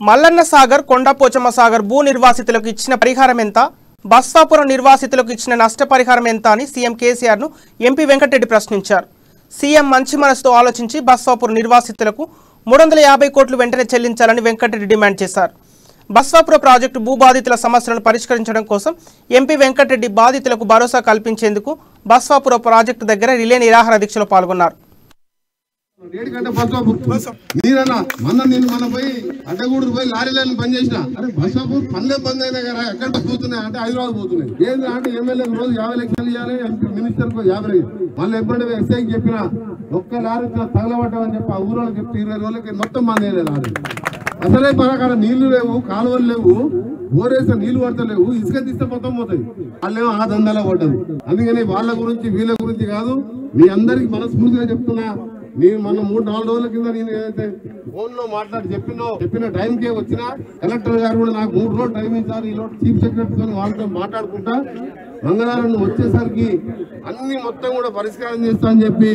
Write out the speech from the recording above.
మల్లన్న సాగర్, కొండపోచమ్మ సాగర్ భూ నిర్వాసితులకు ఇచ్చిన పరిహారం ఎంత, బస్వాపురం నిర్వాసితులకు ఇచ్చిన నష్టపరిహారం ఎంత అని సీఎం కేసీఆర్ ను ఎంపీ వెంకటరెడ్డి ప్రశ్నించారు. సీఎం మంచి మనసుతో ఆలోచించి బస్వాపురం నిర్వాసితులకు 350 కోట్లు వెంటనే చెల్లించాలని వెంకటరెడ్డి డిమాండ్ చేశారు. బస్వాపురం ప్రాజెక్టు భూ బాధితుల సమస్యలను పరిష్కరించడం కోసం ఎంపీ వెంకటరెడ్డి బాధితులకు భరోసా కల్పించేందుకు బస్వాపురం ప్రాజెక్టు దగ్గర రిలే నిరాహార దీక్షలో పాల్గొన్నారు. మన పోయి అడ్డగూడు పోయి లారీలను బంద్ చేసిన అరే బస్సాపూర్ పనులే బంద్ అయినా కదా ఎక్కడ పోతున్నాయి అంటే హైదరాబాద్ పోతున్నాయి. ఏంటి అంటే ఎమ్మెల్యేకి రోజు 50 లక్షలు ఇవ్వాలి, మినిస్టర్ కు 50. మళ్ళీ ఎప్పుడైతే ఎస్ఐకి చెప్పిన ఒక్క లారీ తగలబడ్డామని చెప్పి ఆ ఊరోళ్ళకి చెప్తే 20 రోజులకి మొత్తం బంద్ అయ్యలేదు లారీ. అసలే పరకాల నీళ్లు లేవు, కాలువలు లేవు, బోరేస్తే నీళ్లు పడతలేవు, ఇసుక తీస్తే మొత్తం పోతాయి. వాళ్ళేమో ఆ దందాలో పడ్డది. అందుకని వాళ్ళ గురించి వీళ్ళ గురించి కాదు, మీ అందరికి మనస్ఫూర్తిగా చెప్తున్నా. నేను మొన్న 3-4 రోజుల కింద నేను ఏదైతే ఫోన్ లో మాట్లాడి చెప్పిన టైంకే వచ్చిన కలెక్టర్ గారు కూడా నాకు 3 రోజులు టైం ఇచ్చారు. ఈ లోటు చీఫ్ సెక్రటరీ వాళ్ళతో మాట్లాడుకుంటా మంగళవారం వచ్చేసరికి అన్ని మొత్తం కూడా పరిష్కారం చేస్తా అని చెప్పి